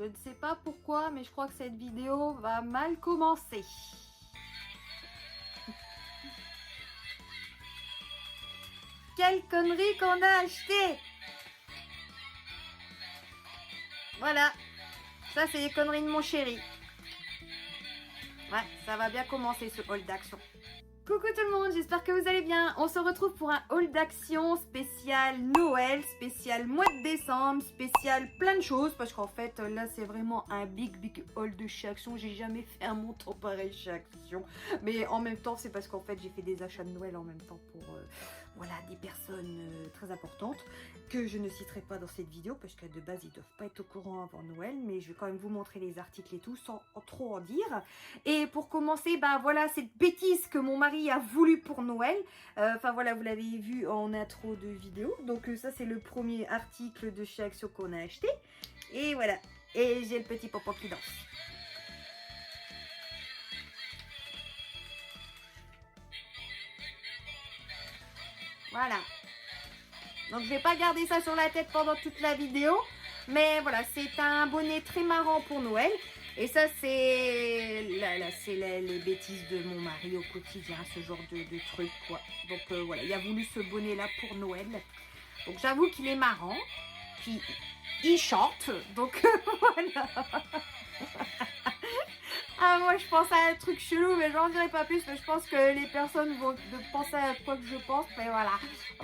Je ne sais pas pourquoi, mais je crois que cette vidéo va mal commencer. Quelle connerie qu'on a acheté! Voilà. Ça, c'est les conneries de mon chéri. Ouais, ça va bien commencer ce haul d'action. Coucou tout le monde, j'espère que vous allez bien. On se retrouve pour un haul d'action spécial Noël, spécial mois de décembre, spécial plein de choses. Parce qu'en fait, là, c'est vraiment un big haul de chez Action. J'ai jamais fait un montant pareil chez Action. Mais en même temps, c'est parce qu'en fait, j'ai fait des achats de Noël en même temps pour voilà, des personnes très importantes que je ne citerai pas dans cette vidéo parce que de base, ils ne doivent pas être au courant avant Noël. Mais je vais quand même vous montrer les articles et tout sans trop en dire. Et pour commencer, bah voilà, cette bêtise que mon mari a voulu pour Noël. Enfin voilà, vous l'avez vu en intro de vidéo. Donc ça, c'est le premier article de chez Action qu'on a acheté. Et voilà. Et j'ai le petit popo qui danse. Voilà. Donc je vais pas garder ça sur la tête pendant toute la vidéo. Mais voilà, c'est un bonnet très marrant pour Noël. Et ça, c'est les bêtises de mon mari au quotidien, ce genre de truc, quoi. Donc voilà, il a voulu ce bonnet-là pour Noël. Donc j'avoue qu'il est marrant. Puis il chante. Donc voilà. Ah, moi je pense à un truc chelou, mais j'en dirai pas plus, mais je pense que les personnes vont penser à quoi que je pense, mais voilà.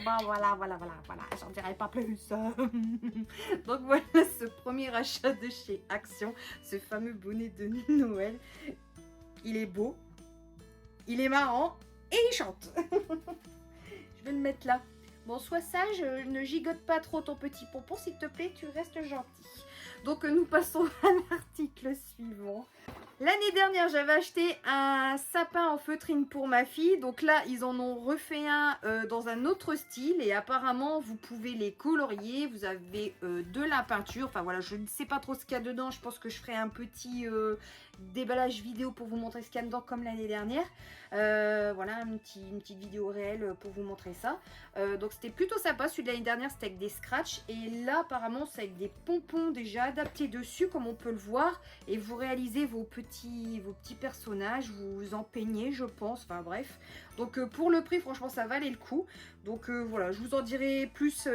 Bah voilà, j'en dirai pas plus. Donc voilà ce premier achat de chez Action, ce fameux bonnet de Noël. Il est beau, il est marrant et il chante. Je vais le mettre là. Bon, sois sage, ne gigote pas trop ton petit pompon, s'il te plaît, tu restes gentil. Donc nous passons à l'article suivant. L'année dernière, j'avais acheté un sapin en feutrine pour ma fille. Donc là, ils en ont refait un dans un autre style. Et apparemment, vous pouvez les colorier. Vous avez de la peinture. Enfin voilà, je ne sais pas trop ce qu'il y a dedans. Je pense que je ferai un petit déballage vidéo pour vous montrer ce qu'il y a dedans comme l'année dernière. Voilà, une petite vidéo réelle pour vous montrer ça. Donc c'était plutôt sympa. Celui de l'année dernière, c'était avec des scratchs. Et là, apparemment, c'est avec des pompons déjà adaptés dessus, comme on peut le voir. Et vous réalisez vos petits personnages, vous en peignez, je pense. Enfin bref. Donc pour le prix, franchement, ça valait le coup. Donc voilà, je vous en dirai plus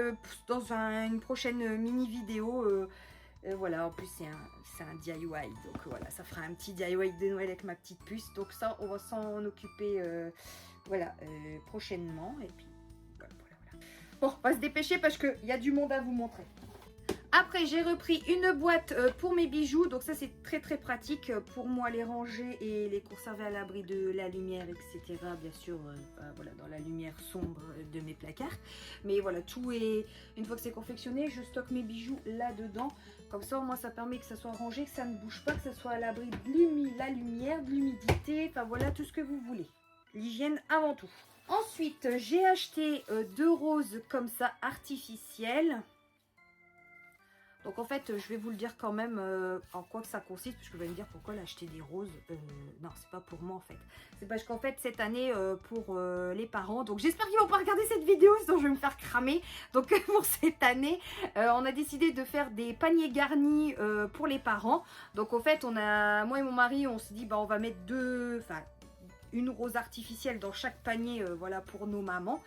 dans une prochaine mini vidéo. Voilà, en plus c'est un DIY, donc voilà, ça fera un petit DIY de Noël avec ma petite puce. Donc ça, on va s'en occuper voilà, prochainement. Et puis voilà. Bon, on va se dépêcher parce qu'il y a du monde à vous montrer. Après, j'ai repris une boîte pour mes bijoux. Donc ça, c'est très pratique pour moi, les ranger et les conserver à l'abri de la lumière, etc. Bien sûr, voilà, dans la lumière sombre de mes placards. Mais voilà, tout est... Une fois que c'est confectionné, je stocke mes bijoux là-dedans. Comme ça, au moins, ça permet que ça soit rangé, que ça ne bouge pas, que ça soit à l'abri de la lumière, de l'humidité. Enfin voilà, tout ce que vous voulez. L'hygiène avant tout. Ensuite, j'ai acheté 2 roses comme ça, artificielles. Donc en fait, je vais vous le dire quand même en quoi que ça consiste, parce que vous allez me dire pourquoi l'acheter des roses. Non, c'est pas pour moi en fait. C'est parce qu'en fait, cette année, pour les parents, donc j'espère qu'ils vont pas regarder cette vidéo, sinon je vais me faire cramer. Donc pour cette année, on a décidé de faire des paniers garnis pour les parents. Donc en fait, moi et mon mari, on s'est dit, bah on va mettre une rose artificielle dans chaque panier, voilà, pour nos mamans.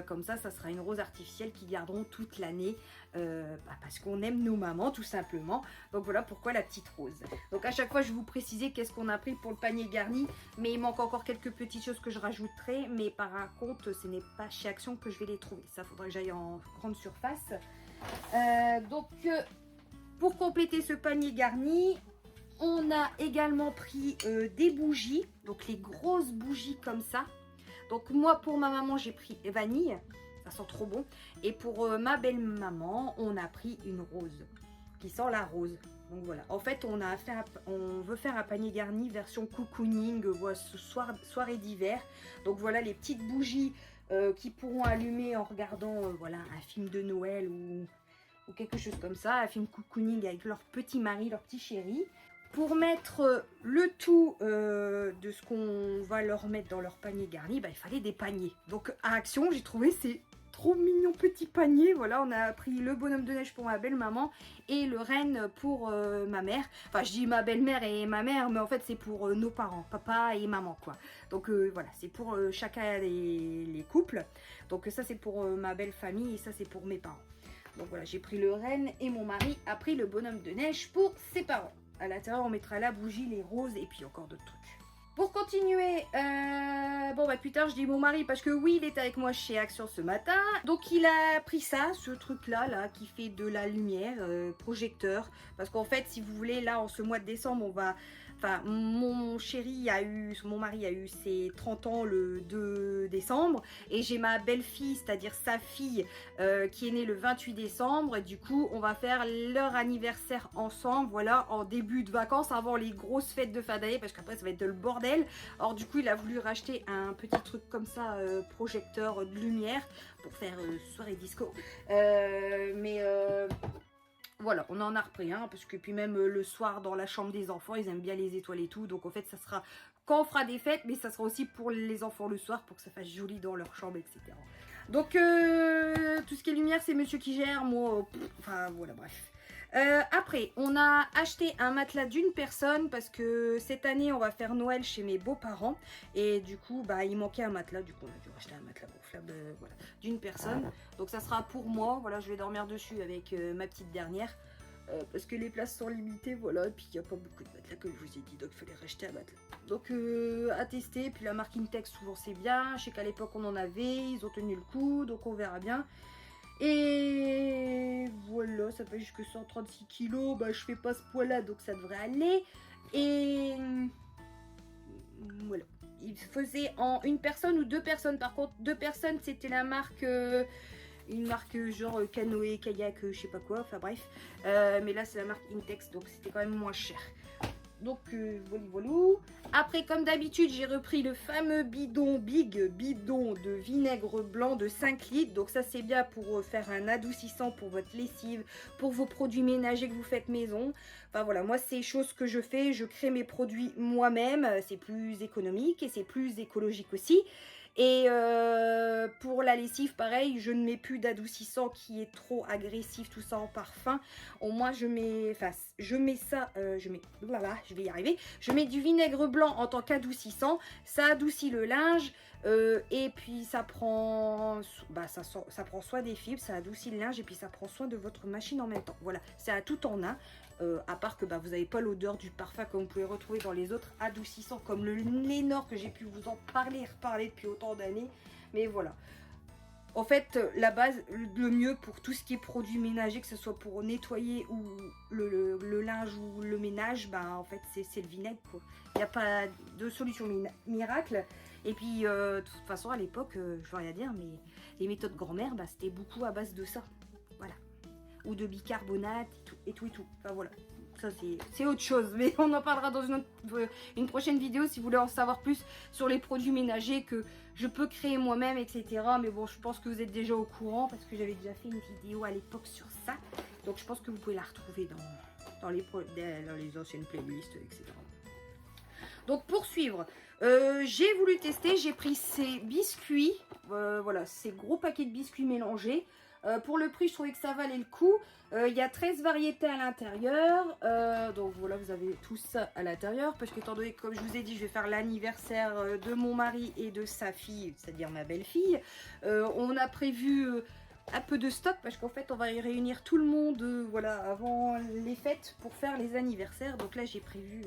Comme ça sera une rose artificielle qu'ils garderont toute l'année parce qu'on aime nos mamans tout simplement. Donc voilà pourquoi la petite rose. Donc à chaque fois je vais vous préciser qu'est-ce qu'on a pris pour le panier garni, mais il manque encore quelques petites choses que je rajouterai, mais par contre ce n'est pas chez Action que je vais les trouver. Ça faudrait que j'aille en grande surface. Donc pour compléter ce panier garni, on a également pris des bougies, donc les grosses bougies comme ça. Donc moi, pour ma maman, j'ai pris vanille, ça sent trop bon. Et pour ma belle-maman, on a pris une rose, qui sent la rose. Donc voilà, en fait, on veut faire un panier garni version cocooning, soirée d'hiver. Donc voilà les petites bougies qui pourront allumer en regardant voilà, un film de Noël ou quelque chose comme ça, un film cocooning avec leur petit mari, leur petit chéri. Pour mettre le tout de ce qu'on va leur mettre dans leur panier garni, bah, il fallait des paniers. Donc à Action, j'ai trouvé ces trop mignon petit panier. Voilà, on a pris le bonhomme de neige pour ma belle-maman et le renne pour ma mère. Enfin, je dis ma belle-mère et ma mère, mais en fait, c'est pour nos parents, papa et maman, quoi. Donc, voilà, c'est pour chacun les couples. Donc, ça, c'est pour ma belle famille et ça, c'est pour mes parents. Donc, voilà, j'ai pris le renne et mon mari a pris le bonhomme de neige pour ses parents. À l'intérieur, on mettra la bougie, les roses et puis encore d'autres trucs. Pour continuer, bon bah plus tard je dis mon mari parce que oui il était avec moi chez Action ce matin. Donc il a pris ça, ce truc là qui fait de la lumière, projecteur. Parce qu'en fait si vous voulez là en ce mois de décembre on va... Enfin mon mari a eu ses 30 ans le 2 décembre. Et j'ai ma belle-fille, c'est-à-dire sa fille qui est née le 28 décembre. Et du coup on va faire leur anniversaire ensemble, voilà, en début de vacances avant les grosses fêtes de fin d'année. Parce qu'après ça va être le bordel. Alors du coup il a voulu racheter un petit truc comme ça, projecteur de lumière pour faire soirée disco, voilà, on en a repris un, parce que puis même le soir dans la chambre des enfants, ils aiment bien les étoiles et tout, donc en fait ça sera quand on fera des fêtes, mais ça sera aussi pour les enfants le soir, pour que ça fasse joli dans leur chambre, etc. Donc tout ce qui est lumière c'est monsieur qui gère, moi, enfin voilà, bref. Après, on a acheté un matelas d'une personne parce que cette année on va faire Noël chez mes beaux-parents et du coup bah il manquait un matelas, du coup on a dû acheter un matelas gonflable, voilà, d'une personne. Donc ça sera pour moi, voilà, je vais dormir dessus avec ma petite dernière parce que les places sont limitées, voilà, et puis il n'y a pas beaucoup de matelas comme je vous ai dit, donc il fallait racheter un matelas. Donc à tester, puis la marque Intex souvent c'est bien, je sais qu'à l'époque on en avait, ils ont tenu le coup, donc on verra bien. Et voilà, ça fait jusque 136 kg, bah je fais pas ce poids-là, donc ça devrait aller. Et voilà, il faisait en une personne ou deux personnes. Par contre, deux personnes, c'était la marque, une marque genre canoë, kayak, je sais pas quoi, enfin bref. Mais là, c'est la marque Intex, donc c'était quand même moins cher. Donc voilà. Après comme d'habitude j'ai repris le fameux bidon bidon de vinaigre blanc de 5 litres. Donc ça c'est bien pour faire un adoucissant pour votre lessive, pour vos produits ménagers que vous faites maison. Enfin voilà, moi c'est chose que je fais, je crée mes produits moi-même, c'est plus économique et c'est plus écologique aussi. Et pour la lessive, pareil, je ne mets plus d'adoucissant qui est trop agressif, tout ça en parfum. Au moins, je mets ça, je vais y arriver. Je mets du vinaigre blanc en tant qu'adoucissant. Ça adoucit le linge et puis ça prend, ça prend soin des fibres, ça adoucit le linge et puis ça prend soin de votre machine en même temps. Voilà, c'est à tout en un. À part que vous n'avez pas l'odeur du parfum comme vous pouvez retrouver dans les autres adoucissants comme le Lénor que j'ai pu vous en parler et reparler depuis autant d'années. Mais voilà. En fait, la base, le mieux pour tout ce qui est produits ménagers, que ce soit pour nettoyer ou le linge ou le ménage, en fait, c'est le vinaigre, quoi. Il n'y a pas de solution miracle. Et puis, de toute façon, à l'époque, je veux rien dire, mais les méthodes grand-mère, c'était beaucoup à base de ça. Voilà. Ou de bicarbonate et tout. Enfin voilà, ça c'est autre chose, mais on en parlera dans une prochaine vidéo si vous voulez en savoir plus sur les produits ménagers que je peux créer moi-même, etc. Mais bon, je pense que vous êtes déjà au courant parce que j'avais déjà fait une vidéo à l'époque sur ça, donc je pense que vous pouvez la retrouver dans les anciennes playlists, etc. Donc pour suivre, j'ai voulu tester, j'ai pris ces biscuits, voilà, ces gros paquets de biscuits mélangés. Pour le prix, je trouvais que ça valait le coup. Il y a 13 variétés à l'intérieur. Donc voilà, vous avez tout ça à l'intérieur. Parce que étant donné que, comme je vous ai dit, je vais faire l'anniversaire de mon mari et de sa fille, c'est-à-dire ma belle-fille. On a prévu un peu de stock parce qu'en fait, on va y réunir tout le monde voilà, avant les fêtes pour faire les anniversaires. Donc là, j'ai prévu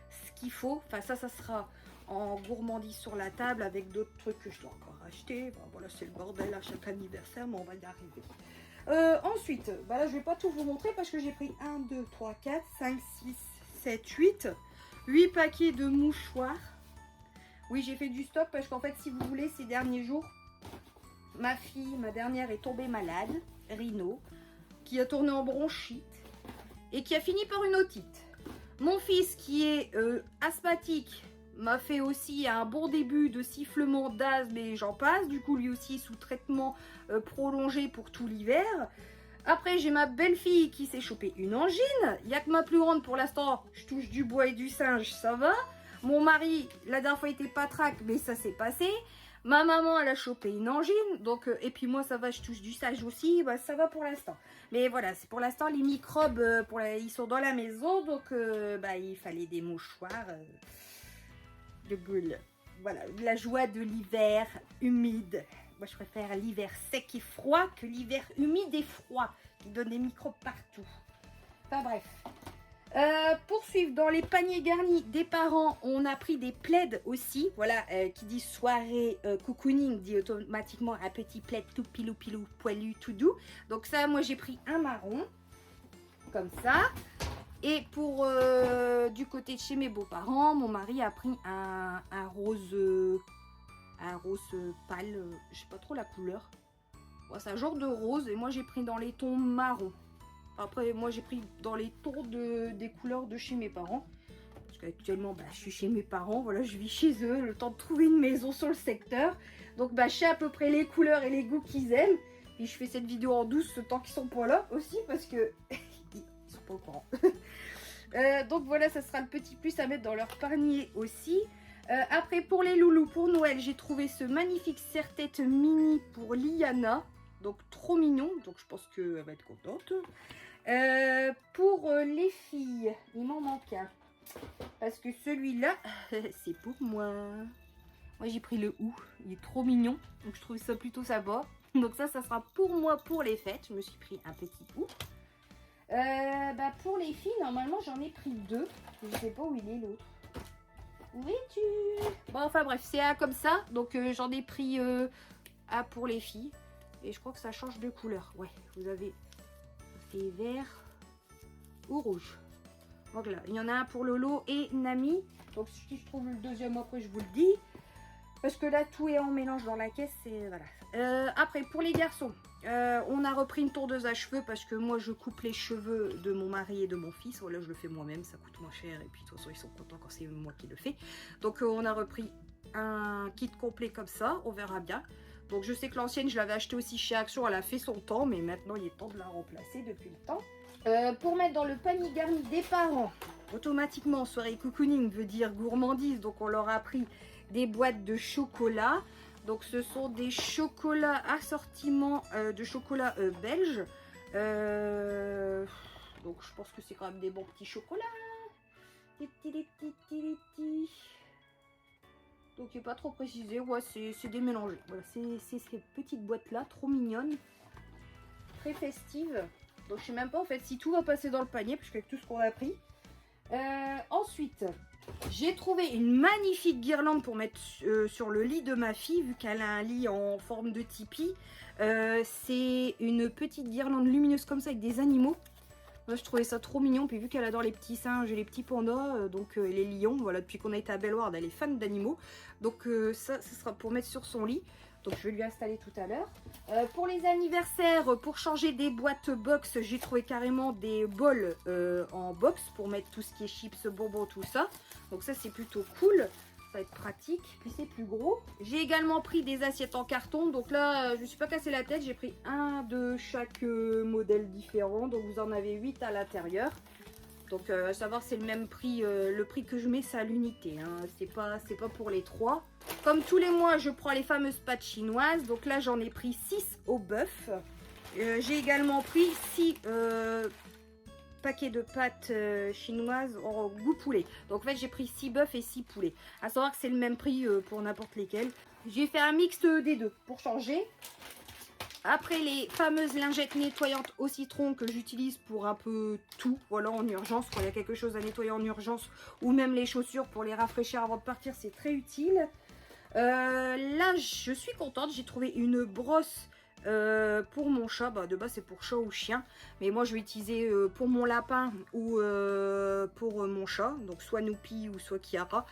ce qu'il faut. Enfin, ça sera en gourmandise sur la table avec d'autres trucs que je dois encore acheter. Voilà, c'est le bordel à chaque anniversaire, mais on va y arriver. Ensuite, là je vais pas tout vous montrer parce que j'ai pris 1, 2, 3, 4, 5, 6, 7, 8 paquets de mouchoirs. Oui, j'ai fait du stock parce qu'en fait, si vous voulez, ces derniers jours, ma fille, ma dernière, est tombée malade, Rhino, qui a tourné en bronchite et qui a fini par une otite. Mon fils qui est asthmatique m'a fait aussi un bon début de sifflement d'asthme et j'en passe. Du coup, lui aussi sous traitement prolongé pour tout l'hiver. Après, j'ai ma belle-fille qui s'est chopé une angine. Il n'y a que ma plus grande pour l'instant. Je touche du bois et du singe, ça va. Mon mari, la dernière fois, était patraque, mais ça s'est passé. Ma maman, elle a chopé une angine. Donc, et puis moi, ça va, je touche du sage aussi. Bah, ça va pour l'instant. Mais voilà, c'est pour l'instant, les microbes, ils sont dans la maison. Donc, bah, il fallait des mouchoirs de boule. Voilà, la joie de l'hiver humide. Moi, je préfère l'hiver sec et froid que l'hiver humide et froid qui donne des microbes partout. Enfin bref. Poursuivre dans les paniers garnis des parents, on a pris des plaids aussi. Voilà, qui dit soirée cocooning dit automatiquement un petit plaid tout pilou pilou poilu tout doux. Donc ça, moi j'ai pris un marron comme ça. Et pour du côté de chez mes beaux-parents, mon mari a pris un rose pâle, je sais pas trop la couleur. Bon, c'est un genre de rose et moi j'ai pris dans les tons marron. Après, moi, j'ai pris dans les tons des couleurs de chez mes parents. Parce qu'actuellement, bah, je suis chez mes parents. Voilà, je vis chez eux. Le temps de trouver une maison sur le secteur. Donc, bah, je sais à peu près les couleurs et les goûts qu'ils aiment. Puis, je fais cette vidéo en douce ce temps qu'ils sont pas là aussi. Parce que ils sont pas au courant. Donc, voilà, ça sera le petit plus à mettre dans leur panier aussi. Après, pour les loulous, pour Noël, j'ai trouvé ce magnifique serre-tête mini pour Liana. Donc, trop mignon. Donc, je pense qu'elle va être contente. Pour les filles, il m'en manque un. Parce que celui-là, c'est pour moi. Moi, j'ai pris le hou. Il est trop mignon. Donc, je trouve ça plutôt sympa. Donc, ça sera pour moi pour les fêtes. Je me suis pris un petit hou. Bah, pour les filles, normalement, j'en ai pris deux. Je sais pas où il est l'autre. Où es-tu? Bon, enfin bref, c'est un comme ça. Donc, j'en ai pris un pour les filles. Et je crois que ça change de couleur. Ouais, vous avez... c'est vert ou rouge. Donc là, il y en a un pour Lolo et Nami. Donc si je trouve le deuxième après, je vous le dis. Parce que là, tout est en mélange dans la caisse. Et voilà. Après, pour les garçons, on a repris une tondeuse à cheveux parce que moi, je coupe les cheveux de mon mari et de mon fils. Voilà, je le fais moi-même, ça coûte moins cher. Et puis, de toute façon, ils sont contents quand c'est moi qui le fais. Donc, on a repris un kit complet comme ça. On verra bien. Donc je sais que l'ancienne, je l'avais achetée aussi chez Action, elle a fait son temps, mais maintenant il est temps de la remplacer depuis le temps. Pour mettre dans le panier garni des parents, automatiquement, soirée cocooning veut dire gourmandise, donc on leur a pris des boîtes de chocolat. Donc ce sont des chocolats, assortiments de chocolat belge. Donc je pense que c'est quand même des bons petits chocolats. Donc il n'est pas trop précisé, ouais, c'est démélangé. Voilà, c'est ces petites boîtes là, trop mignonnes, très festives. Donc je sais même pas en fait si tout va passer dans le panier, parce qu'avec tout ce qu'on a pris. Ensuite, j'ai trouvé une magnifique guirlande pour mettre sur le lit de ma fille, vu qu'elle a un lit en forme de tipi. C'est une petite guirlande lumineuse comme ça avec des animaux. Moi, je trouvais ça trop mignon, puis vu qu'elle adore les petits singes et les petits pandas, donc les lions, voilà, depuis qu'on a été à Bellewaerde, elle est fan d'animaux. Donc ça sera pour mettre sur son lit. Donc je vais lui installer tout à l'heure. Pour les anniversaires, pour changer des boîtes box, j'ai trouvé carrément des bols en box pour mettre tout ce qui est chips, bonbons, tout ça. Donc ça c'est plutôt cool. Ça va être pratique, puis c'est plus gros. J'ai également pris des assiettes en carton, donc là je ne me suis pas cassé la tête, j'ai pris un de chaque modèle différent, donc vous en avez 8 à l'intérieur. Donc à savoir c'est le même prix, le prix que je mets c'est à l'unité, hein. C'est pas pour les 3. Comme tous les mois je prends les fameuses pâtes chinoises, donc là j'en ai pris 6 au bœuf. J'ai également pris 6 paquet de pâtes chinoises en goût poulet. Donc en fait j'ai pris 6 bœufs et 6 poulets. À savoir que c'est le même prix pour n'importe lesquels. J'ai fait un mix des deux pour changer. Après les fameuses lingettes nettoyantes au citron que j'utilise pour un peu tout. Voilà, en urgence, quand il y a quelque chose à nettoyer en urgence. Ou même les chaussures pour les rafraîchir avant de partir, c'est très utile. Là je suis contente, j'ai trouvé une brosse pour mon chat. Bah, de base c'est pour chat ou chien, mais moi je vais utiliser pour mon lapin ou pour mon chat, donc soit Noupi ou soit Kiara.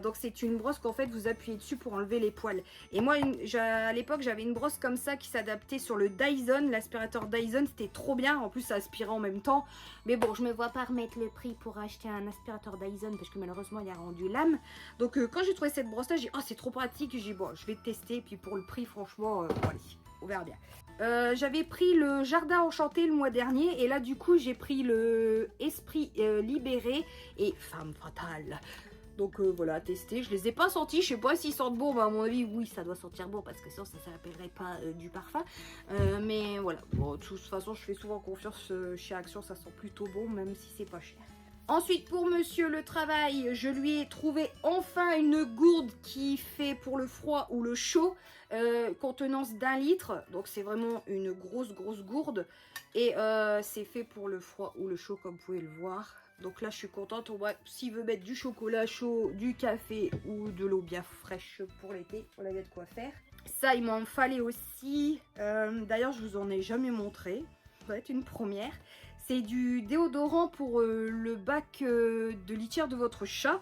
Donc c'est une brosse qu'en fait vous appuyez dessus pour enlever les poils. Et moi à l'époque j'avais une brosse comme ça qui s'adaptait sur le Dyson, l'aspirateur Dyson, c'était trop bien, en plus ça aspirait en même temps. Mais bon, je me vois pas remettre le prix pour acheter un aspirateur Dyson parce que malheureusement il a rendu l'âme. Donc quand j'ai trouvé cette brosse là, j'ai dit oh c'est trop pratique, j'ai dit bon je vais tester, puis pour le prix franchement bon, allez, on verra bien. J'avais pris le jardin enchanté le mois dernier et là du coup j'ai pris le esprit libéré et femme fatale. Donc voilà, tester. Je les ai pas sentis, je sais pas s'ils sentent bon, mais à mon avis, oui, ça doit sentir bon parce que sinon ça s'appellerait pas du parfum. Mais voilà, bon, de toute façon, je fais souvent confiance chez Action, ça sent plutôt bon, même si c'est pas cher. Ensuite, pour monsieur le travail, je lui ai trouvé enfin une gourde qui fait pour le froid ou le chaud, contenance d'1 litre. Donc c'est vraiment une grosse gourde. Et c'est fait pour le froid ou le chaud, comme vous pouvez le voir. Donc là, je suis contente. S'il veut mettre du chocolat chaud, du café ou de l'eau bien fraîche pour l'été, voilà, il y a de quoi faire. Ça, il m'en fallait aussi. D'ailleurs, je vous en ai jamais montré. Ça va être une première. C'est du déodorant pour le bac de litière de votre chat,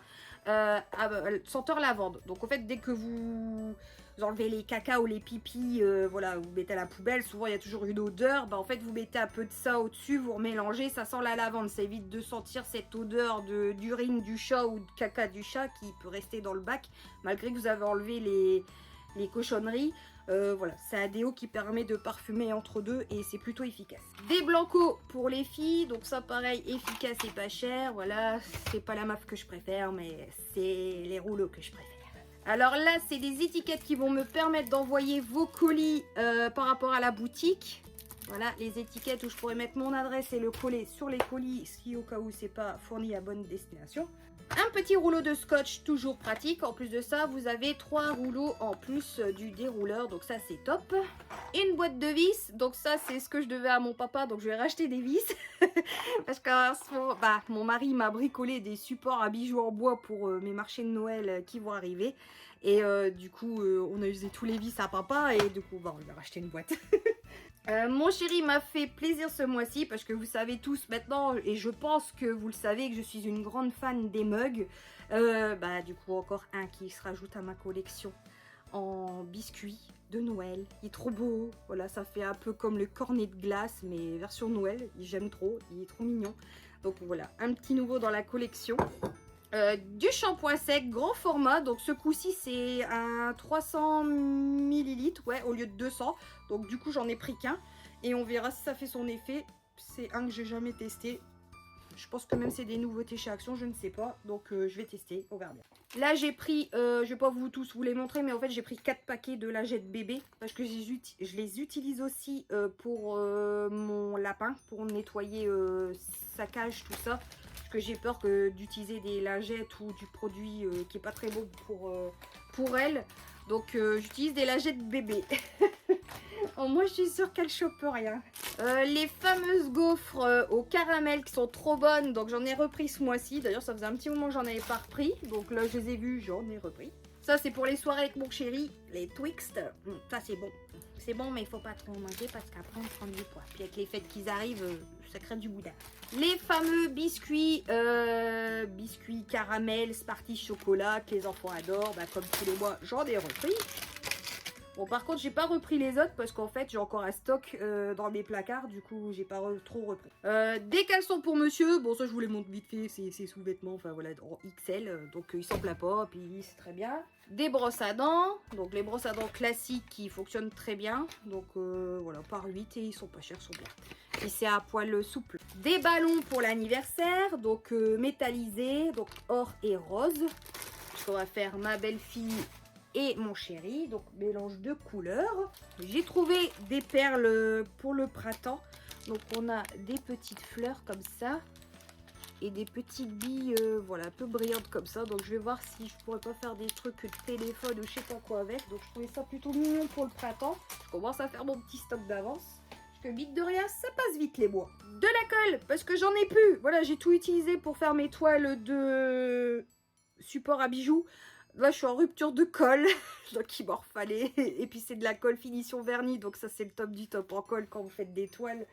senteur lavande. Donc en fait, dès que vous enlevez les caca ou les pipis, voilà, vous mettez à la poubelle, souvent il y a toujours une odeur. Bah, en fait, vous mettez un peu de ça au-dessus, vous remélangez, ça sent la lavande. Ça évite de sentir cette odeur d'urine du chat ou de caca du chat qui peut rester dans le bac, malgré que vous avez enlevé les cochonneries. Voilà, c'est un déo qui permet de parfumer entre deux et c'est plutôt efficace. Des blancos pour les filles, donc ça pareil, efficace et pas cher. Voilà, c'est pas la MAF que je préfère, mais c'est les rouleaux que je préfère. Alors là, c'est des étiquettes qui vont me permettre d'envoyer vos colis par rapport à la boutique. Voilà, les étiquettes où je pourrais mettre mon adresse et le coller sur les colis si au cas où c'est pas fourni à bonne destination. Un petit rouleau de scotch, toujours pratique. En plus de ça, vous avez 3 rouleaux en plus du dérouleur, donc ça c'est top. Une boîte de vis, donc ça c'est ce que je devais à mon papa, donc je vais racheter des vis. Parce que mon mari m'a bricolé des supports à bijoux en bois pour mes marchés de Noël qui vont arriver. Et du coup, on a usé tous les vis à papa et du coup, on va racheter une boîte. Mon chéri m'a fait plaisir ce mois-ci parce que vous savez tous maintenant, et je pense que vous le savez, que je suis une grande fan des mugs. Du coup, encore un qui se rajoute à ma collection en biscuit de Noël. Il est trop beau. Voilà, ça fait un peu comme le cornet de glace, mais version Noël. J'aime trop, il est trop mignon. Donc voilà, un petit nouveau dans la collection. Du shampoing sec, grand format, donc ce coup-ci c'est un 300 ml, ouais, au lieu de 200, donc du coup j'en ai pris qu'un, et on verra si ça fait son effet. C'est un que j'ai jamais testé, je pense que même c'est des nouveautés chez Action, je ne sais pas, donc je vais tester, on verra bien. Là j'ai pris, je vais pas tous vous les montrer, mais en fait j'ai pris 4 paquets de lingette bébé, parce que je les utilise aussi pour mon lapin, pour nettoyer sa cage, tout ça. Que j'ai peur d'utiliser des lingettes ou du produit qui est pas très bon pour elle. Donc j'utilise des lingettes bébé. Oh, moi je suis sûre qu'elle chope rien. Les fameuses gaufres au caramel qui sont trop bonnes. Donc j'en ai repris ce mois-ci. D'ailleurs ça faisait un petit moment que j'en avais pas repris. Donc là je les ai vues, j'en ai repris. Ça c'est pour les soirées avec mon chéri. Les Twixt. Ça c'est bon. C'est bon mais il faut pas trop en manger parce qu'après on prend du poids. Puis avec les fêtes qui arrivent, ça crée du boudin. Les fameux biscuits, biscuits caramel, Smarties chocolat que les enfants adorent. Comme tous les mois j'en ai repris. Bon par contre j'ai pas repris les autres parce qu'en fait j'ai encore un stock dans mes placards, du coup j'ai pas trop repris. Des caleçons pour monsieur, bon ça je vous les montre vite fait, c'est sous-vêtements, enfin voilà, en XL, donc ils s'en plaint pas, puis c'est très bien. Des brosses à dents, donc les brosses à dents classiques qui fonctionnent très bien, donc voilà, par 8 et ils sont pas chers, sont bien. Et c'est à poil souple. Des ballons pour l'anniversaire, donc métallisés, donc or et rose, puisqu'on va faire ma belle-fille et mon chéri, donc mélange de couleurs. J'ai trouvé des perles pour le printemps, donc on a des petites fleurs comme ça et des petites billes voilà, un peu brillantes comme ça. Donc je vais voir si je pourrais pas faire des trucs de téléphone ou je sais pas quoi avec. Donc je trouvais ça plutôt mignon pour le printemps. Je commence à faire mon petit stock d'avance parce que vite de rien ça passe vite les mois. De la colle parce que j'en ai plus, voilà, j'ai tout utilisé pour faire mes toiles de support à bijoux. Là, je suis en rupture de colle, donc il m'en fallait. Et puis, c'est de la colle finition vernis, donc ça, c'est le top du top en colle quand vous faites des toiles.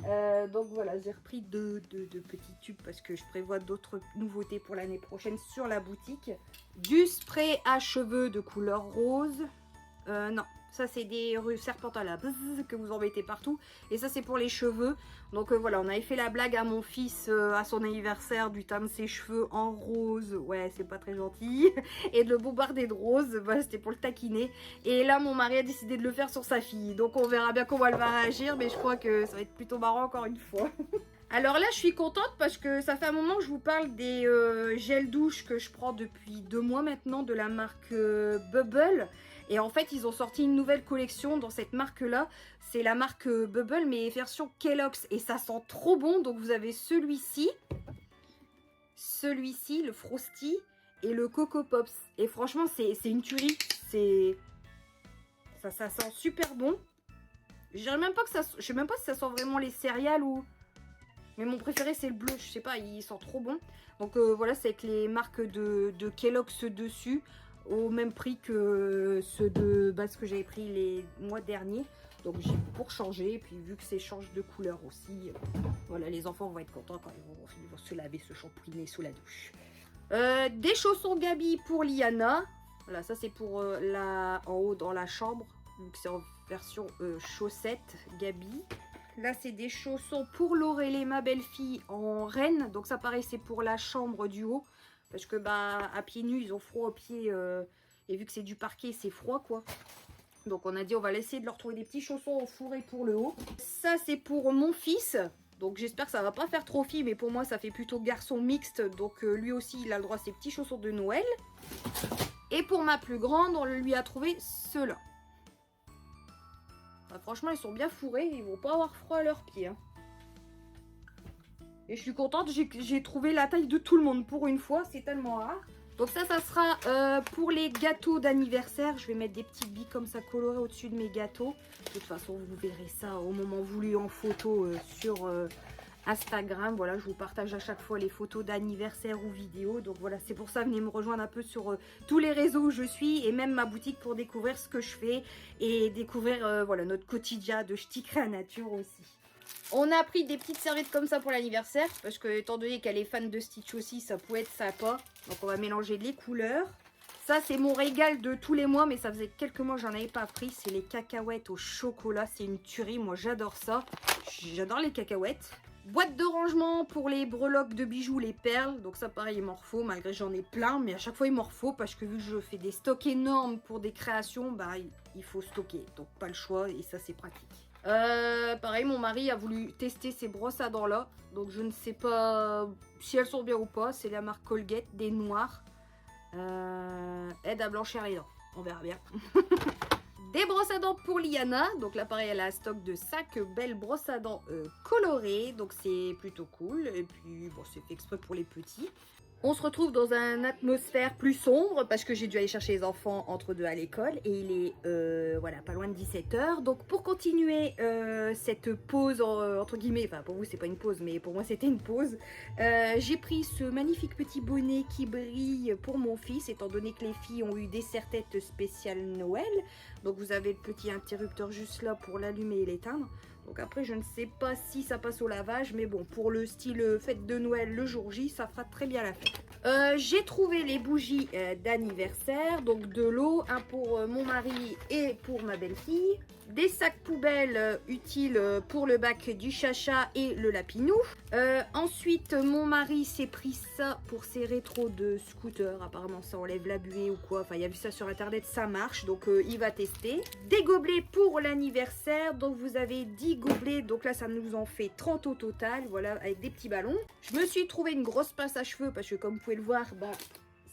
Donc voilà, j'ai repris deux petits tubes parce que je prévois d'autres nouveautés pour l'année prochaine sur la boutique. Du spray à cheveux de couleur rose. Non, ça c'est des serpentins là que vous en mettez partout. Et ça c'est pour les cheveux. Donc voilà, on avait fait la blague à mon fils à son anniversaire du teint de ses cheveux en rose. Ouais, c'est pas très gentil. Et de le bombarder de rose, voilà, c'était pour le taquiner. Et là mon mari a décidé de le faire sur sa fille. Donc on verra bien comment elle va réagir. Mais je crois que ça va être plutôt marrant encore une fois. Alors là, je suis contente parce que ça fait un moment que je vous parle des gels douche que je prends depuis 2 mois maintenant de la marque Bubble. Et en fait, ils ont sorti une nouvelle collection dans cette marque-là. C'est la marque Bubble, mais version Kellogg's. Et ça sent trop bon. Donc vous avez celui-ci, le Frosty et le Coco Pops. Et franchement, c'est une tuerie. Ça sent super bon. Je dirais même pas que ça... Je sais même pas si ça sent vraiment les céréales ou... Mais mon préféré, c'est le bleu. Je sais pas, il sent trop bon. Donc voilà, c'est avec les marques de Kellogg's dessus. Au même prix que ceux de base que j'avais pris les mois derniers. Donc j'ai pour changer. Et puis vu que c'est change de couleur aussi. Voilà, les enfants vont être contents quand ils vont se laver, se shampouiner sous la douche. Des chaussons Gabi pour Liana. Voilà, ça c'est pour en haut dans la chambre. Donc c'est en version chaussettes Gabi. Là, c'est des chaussons pour Laurelé, ma belle-fille, en reine. Donc, ça, pareil, c'est pour la chambre du haut. Parce que, bah, à pieds nus, ils ont froid aux pieds. Et vu que c'est du parquet, c'est froid, quoi. Donc, on a dit, on va essayer de leur trouver des petits chaussons fourrés pour le haut. Ça, c'est pour mon fils. Donc, j'espère que ça va pas faire trop fille. Mais pour moi, ça fait plutôt garçon mixte. Donc, lui aussi, il a le droit à ses petits chaussons de Noël. Et pour ma plus grande, on lui a trouvé ceux-là. Bah, franchement, ils sont bien fourrés, ils vont pas avoir froid à leurs pieds. Hein. Et je suis contente, j'ai trouvé la taille de tout le monde pour une fois, c'est tellement rare. Donc ça sera pour les gâteaux d'anniversaire. Je vais mettre des petites billes comme ça colorées au-dessus de mes gâteaux. De toute façon, vous verrez ça au moment voulu en photo sur Instagram. Voilà, je vous partage à chaque fois les photos d'anniversaire ou vidéos. Donc voilà, c'est pour ça, venez me rejoindre un peu sur tous les réseaux où je suis et même ma boutique pour découvrir ce que je fais et découvrir voilà, notre quotidien de Ch'ti Créanature aussi. On a pris des petites serviettes comme ça pour l'anniversaire parce que étant donné qu'elle est fan de Stitch aussi, ça pouvait être sympa. Donc on va mélanger les couleurs. Ça, c'est mon régal de tous les mois, mais ça faisait quelques mois que j'en avais pas pris. C'est les cacahuètes au chocolat. C'est une tuerie. Moi, j'adore ça. J'adore les cacahuètes. Boîte de rangement pour les breloques de bijoux, les perles. Donc ça, pareil, il m'en faut, malgré que j'en ai plein. Mais à chaque fois, il m'en faut parce que vu que je fais des stocks énormes pour des créations, bah, il faut stocker. Donc pas le choix et ça, c'est pratique. Pareil, mon mari a voulu tester ces brosses à dents là. Donc je ne sais pas si elles sont bien ou pas. C'est la marque Colgate, des noires. Aide à blanchir les dents. On verra bien. Des brosses à dents pour Liana. Donc là, pareil, elle a un stock de 5 belles brosses à dents colorées. Donc c'est plutôt cool. Et puis, bon, c'est fait exprès pour les petits. On se retrouve dans une atmosphère plus sombre parce que j'ai dû aller chercher les enfants entre deux à l'école et il est voilà, pas loin de 17 h. Donc pour continuer cette pause entre guillemets, enfin pour vous c'est pas une pause mais pour moi c'était une pause, j'ai pris ce magnifique petit bonnet qui brille pour mon fils étant donné que les filles ont eu des serre-têtes spéciales Noël. Donc vous avez le petit interrupteur juste là pour l'allumer et l'éteindre. Donc après, je ne sais pas si ça passe au lavage, mais bon, pour le style fête de Noël le jour J, ça fera très bien l'affaire. J'ai trouvé les bougies d'anniversaire, donc de l'eau, un pour mon mari et pour ma belle-fille. Des sacs poubelles utiles pour le bac du chacha et le lapinou. Ensuite, mon mari s'est pris ça pour ses rétros de scooter. Apparemment, ça enlève la buée ou quoi. Enfin, il a vu ça sur internet, ça marche. Donc, il va tester. Des gobelets pour l'anniversaire. Donc, vous avez 10 gobelets. Donc là, ça nous en fait 30 au total. Voilà, avec des petits ballons. Je me suis trouvé une grosse pince à cheveux parce que, comme vous pouvez le voir, bah,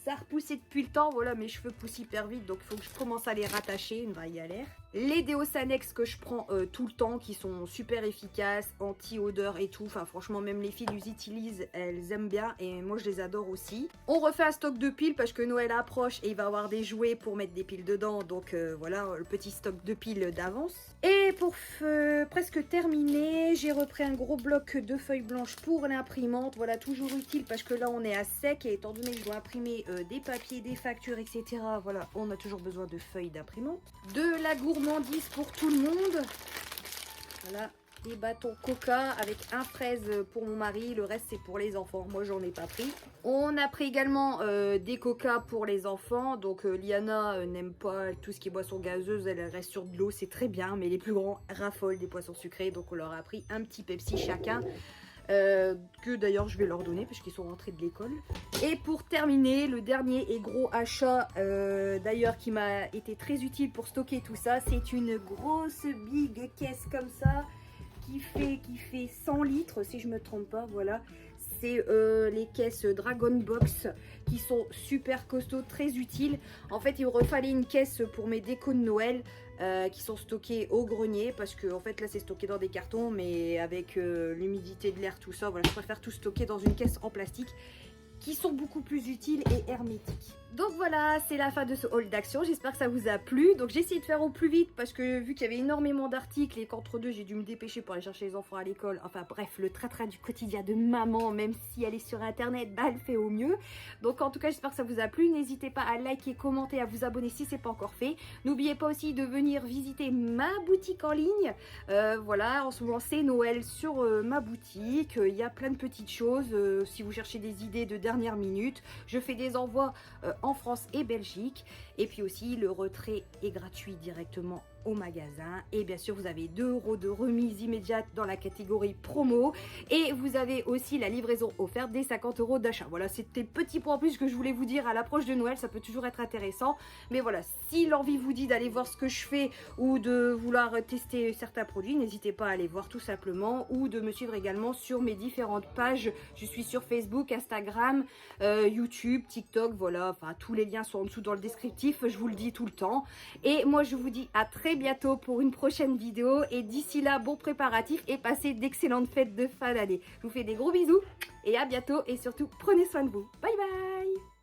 ça a repoussé depuis le temps. Voilà, mes cheveux poussent hyper vite. Donc, il faut que je commence à les rattacher. Une vraie galère. Les Deosanex que je prends tout le temps, qui sont super efficaces, anti-odeur et tout. Enfin, franchement, même les filles les utilisent, elles aiment bien et moi, je les adore aussi. On refait un stock de piles parce que Noël approche et il va y avoir des jouets pour mettre des piles dedans. Donc, voilà, le petit stock de piles d'avance. Et pour presque terminer, j'ai repris un gros bloc de feuilles blanches pour l'imprimante. Voilà, toujours utile parce que là, on est à sec et étant donné que je dois imprimer des papiers, des factures, etc. Voilà, on a toujours besoin de feuilles d'imprimante. De la gourmandise pour tout le monde. Voilà, des bâtons coca avec un fraise pour mon mari, le reste c'est pour les enfants, moi j'en ai pas pris. On a pris également des coca pour les enfants, donc Liana n'aime pas tout ce qui est boisson gazeuse, elle reste sur de l'eau, c'est très bien, mais les plus grands raffolent des poissons sucrés, donc on leur a pris un petit Pepsi chacun. Que d'ailleurs je vais leur donner parce qu'ils sont rentrés de l'école. Et pour terminer, le dernier et gros achat d'ailleurs qui m'a été très utile pour stocker tout ça, c'est une grosse big caisse comme ça qui fait 100 litres si je me trompe pas, voilà. C'est les caisses Dragon Box qui sont super costauds, très utiles. En fait, il aurait fallu une caisse pour mes décos de Noël qui sont stockées au grenier parce que en fait là c'est stocké dans des cartons, mais avec l'humidité de l'air, tout ça, voilà, je préfère tout stocker dans une caisse en plastique qui sont beaucoup plus utiles et hermétiques. Donc voilà, c'est la fin de ce haul d'action, j'espère que ça vous a plu. Donc j'ai essayé de faire au plus vite parce que vu qu'il y avait énormément d'articles et qu'entre deux j'ai dû me dépêcher pour aller chercher les enfants à l'école. Enfin bref, le train-train du quotidien de maman, même si elle est sur internet, bah elle fait au mieux. Donc en tout cas j'espère que ça vous a plu, n'hésitez pas à liker, commenter, à vous abonner si c'est pas encore fait. N'oubliez pas aussi de venir visiter ma boutique en ligne. Voilà, en ce moment c'est Noël sur ma boutique, il y a plein de petites choses, si vous cherchez des idées de dernière minute, je fais des envois en France et Belgique, et puis aussi le retrait est gratuit directement au magasin, et bien sûr vous avez 2 € de remise immédiate dans la catégorie promo, et vous avez aussi la livraison offerte des 50 € d'achat. Voilà, c'était le petit point en plus que je voulais vous dire à l'approche de Noël, ça peut toujours être intéressant, mais voilà, si l'envie vous dit d'aller voir ce que je fais ou de vouloir tester certains produits, n'hésitez pas à aller voir tout simplement, ou de me suivre également sur mes différentes pages. Je suis sur Facebook, Instagram, YouTube, TikTok, voilà, enfin tous les liens sont en dessous dans le descriptif, je vous le dis tout le temps. Et moi je vous dis à très bientôt pour une prochaine vidéo, et d'ici là, bon préparatif et passez d'excellentes fêtes de fin d'année. Je vous fais des gros bisous et à bientôt, et surtout prenez soin de vous. Bye bye.